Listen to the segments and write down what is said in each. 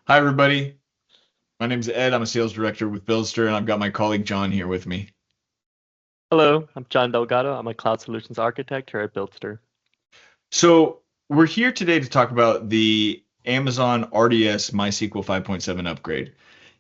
Hi, everybody. My name's Ed. I'm a sales director with Buildster, and I've got my colleague John here with me. Hello, I'm John Delgado. I'm a cloud solutions architect here at Buildster. So, we're here today to talk about the Amazon RDS MySQL 5.7 upgrade.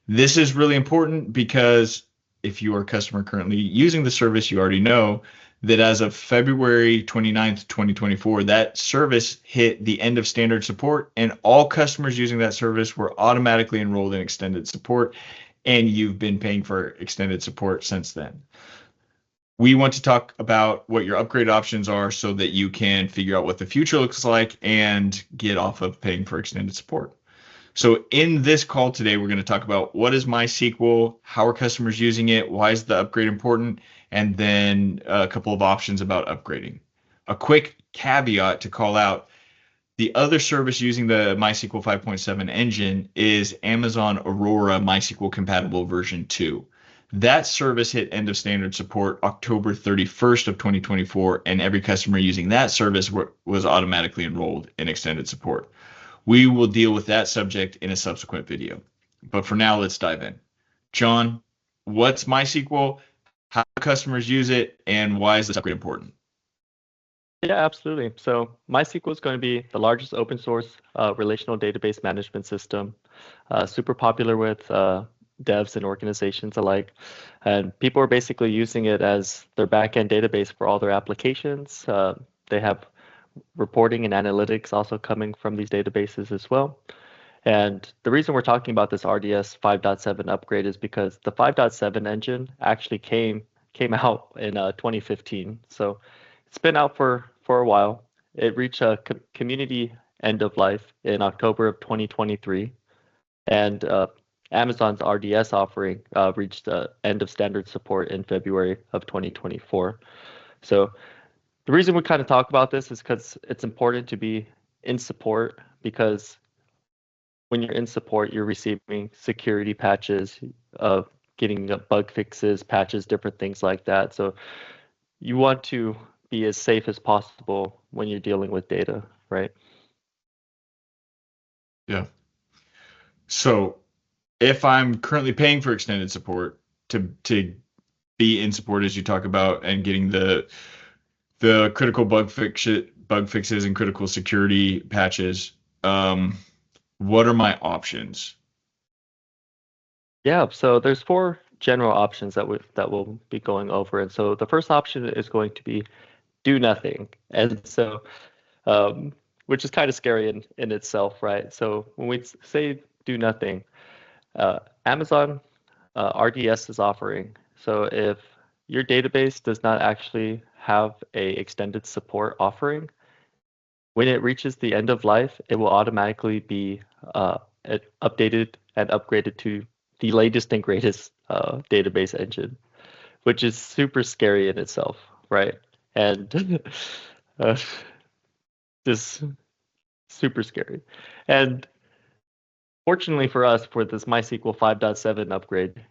This is really important because if you are a customer currently using the service, you already know that as of February 29th, 2024, that service hit the end of standard support, and all customers using that service were automatically enrolled in extended support, and you've been paying for extended support since then. We want to talk about what your upgrade options are so that you can figure out what the future looks like and get off of paying for extended support. So in this call today, we're going to talk about what is MySQL, how are customers using it, why is the upgrade important, and then a couple of options about upgrading. A quick caveat to call out, the other service using the MySQL 5.7 engine is Amazon Aurora MySQL compatible version 2. That service hit end of standard support October 31st of 2024, and every customer using that service was automatically enrolled in extended support. We will deal with that subject in a subsequent video. But for now, let's dive in. John, what's MySQL? How do customers use it? And why is this upgrade important? Yeah, absolutely. So MySQL is going to be the largest open source relational database management system, super popular with devs and organizations alike. And people are basically using it as their backend database for all their applications. They have reporting and analytics also coming from these databases as well. And the reason we're talking about this RDS 5.7 upgrade is because the 5.7 engine actually came out in 2015. So it's been out for a while. It reached a community end of life in October of 2023, and Amazon's RDS offering reached end of standard support in February of 2024. So the reason we kind of talk about this is because it's important to be in support, because when you're in support, you're receiving security patches, getting bug fixes, patches, different things like that. So you want to be as safe as possible when you're dealing with data, right? Yeah. So if I'm currently paying for extended support to be in support as you talk about and getting the critical bug fixes and critical security patches, what are my options? Yeah, so there's four general options that we'll be going over. And so the first option is going to be do nothing. And so which is kind of scary in itself, right? So when we say do nothing, Amazon RDS is offering. So if your database does not actually have a extended support offering, when it reaches the end of life, it will automatically be updated and upgraded to the latest and greatest database engine, which is super scary in itself, right? And uh, just super scary. And fortunately for us, for this MySQL 5.7 upgrade,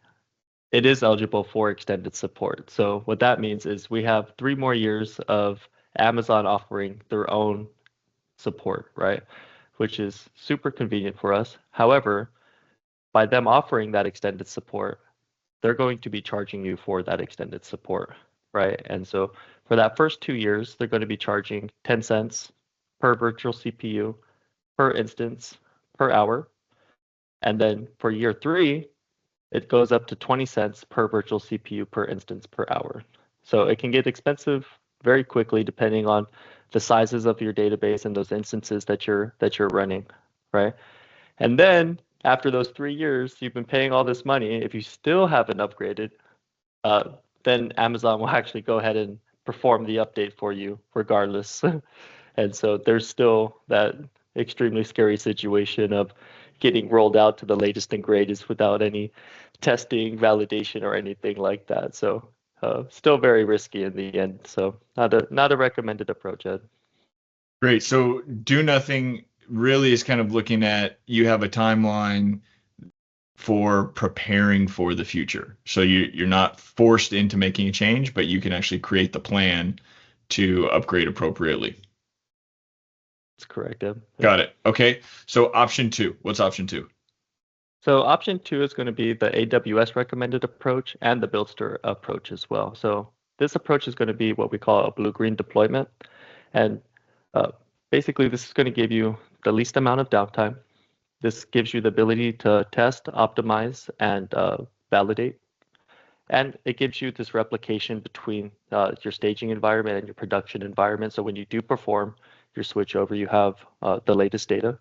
it is eligible for extended support. So what that means is we have 3 more years of Amazon offering their own support, right? Which is super convenient for us. However, by them offering that extended support, they're going to be charging you for that extended support, right? And so for that first 2 years, they're going to be charging 10 cents per virtual CPU, per instance, per hour. And then for year three, it goes up to 20 cents per virtual CPU per instance per hour. So it can get expensive very quickly depending on the sizes of your database and those instances that you're running, right? And then after those 3 years, you've been paying all this money. If you still haven't upgraded, uh, then Amazon will actually go ahead and perform the update for you regardless. And so there's still that extremely scary situation of getting rolled out to the latest and greatest without any testing, validation, or anything like that. So still very risky in the end. So not a recommended approach, Ed. Great. So do nothing really is kind of looking at you have a timeline for preparing for the future. So you're not forced into making a change, but you can actually create the plan to upgrade appropriately. That's correct, Ed. Yep. Got it. Okay. So option two. What's option two? So option 2 is going to be the AWS recommended approach and the Buildster approach as well. So this approach is going to be what we call a blue-green deployment. And basically, this is going to give you the least amount of downtime. This gives you the ability to test, optimize, and validate. And it gives you this replication between your staging environment and your production environment. So when you do perform your switch over, you have the latest data.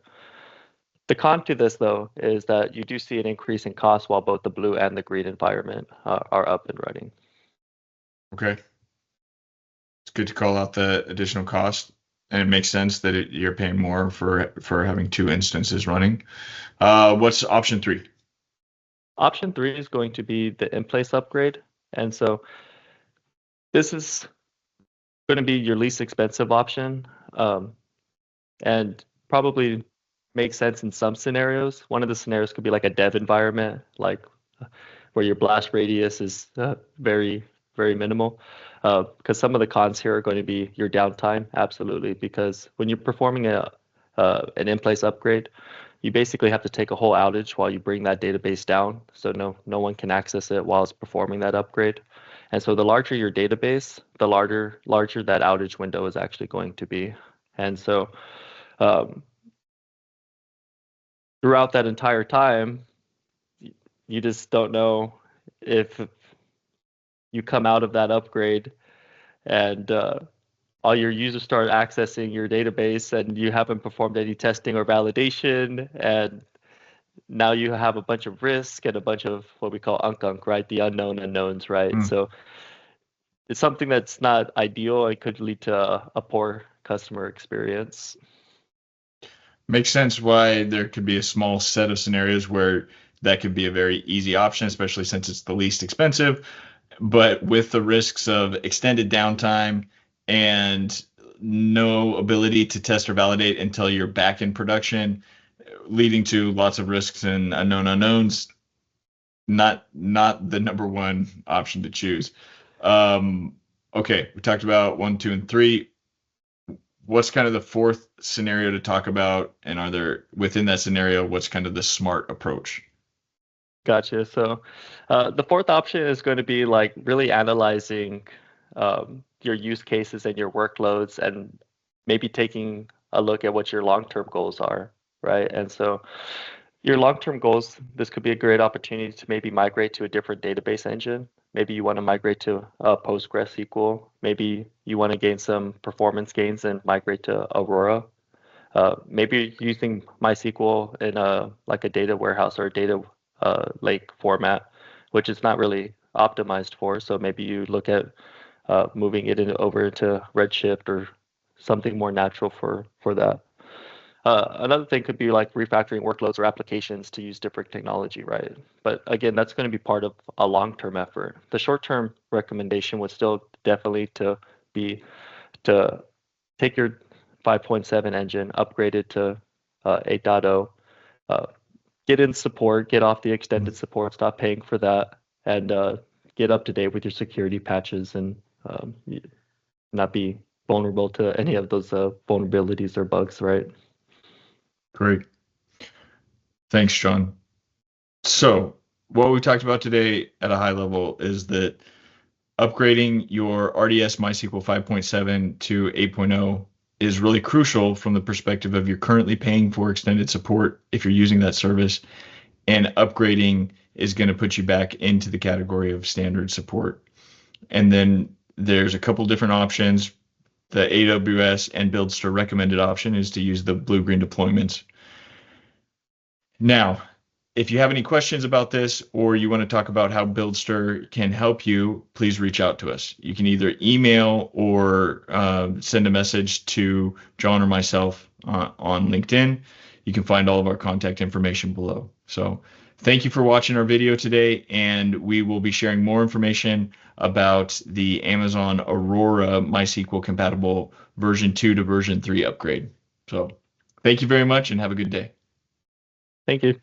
The con to this, though, is that you do see an increase in cost while both the blue and the green environment are up and running. Okay. It's good to call out the additional cost, and it makes sense that you're paying more for having two instances running. What's option 3? Option 3 is going to be the in-place upgrade. And so this is going to be your least expensive option, and probably makes sense in some scenarios. One of the scenarios could be like a dev environment, like where your blast radius is very, very minimal. Because some of the cons here are going to be your downtime, absolutely. Because when you're performing an in-place upgrade, you basically have to take a whole outage while you bring that database down, so no one can access it while it's performing that upgrade. And so the larger your database, the larger that outage window is actually going to be. And so throughout that entire time, you just don't know if you come out of that upgrade and all your users start accessing your database and you haven't performed any testing or validation, and now you have a bunch of risk and a bunch of what we call unk, right? The unknown unknowns, right? So it's something that's not ideal. It could lead to a poor customer experience. Makes sense why there could be a small set of scenarios where that could be a very easy option, especially since it's the least expensive. But with the risks of extended downtime and no ability to test or validate until you're back in production, leading to lots of risks and unknown unknowns, not the number one option to choose. Okay, we talked about 1, 2, and 3. What's kind of the fourth scenario to talk about? And are there, within that scenario, what's kind of the smart approach? Gotcha. So the fourth option is going to be like really analyzing your use cases and your workloads, and maybe taking a look at what your long-term goals are, right? And so your long-term goals, this could be a great opportunity to maybe migrate to a different database engine. Maybe you want to migrate to PostgreSQL. Maybe you want to gain some performance gains and migrate to Aurora. Maybe using MySQL in like a data warehouse or a data lake format, which is not really optimized for. So maybe you look at moving it over into Redshift or something more natural for that. Another thing could be like refactoring workloads or applications to use different technology, right? But again, that's going to be part of a long-term effort. The short-term recommendation would still definitely to take your 5.7 engine, upgrade it to 8.0, get in support, get off the extended support, stop paying for that, and get up to date with your security patches and not be vulnerable to any of those vulnerabilities or bugs, right? Great. Thanks, John. So what we talked about today at a high level is that upgrading your RDS MySQL 5.7 to 8.0 is really crucial from the perspective of you're currently paying for extended support if you're using that service, and upgrading is going to put you back into the category of standard support. And then there's a couple different options. The AWS and Buildster recommended option is to use the blue-green deployments. Now, if you have any questions about this, or you want to talk about how Buildster can help you, please reach out to us. You can either email or send a message to John or myself on LinkedIn. You can find all of our contact information below. So thank you for watching our video today, and we will be sharing more information about the Amazon Aurora MySQL compatible version 2 to version 3 upgrade. So thank you very much and have a good day. Thank you.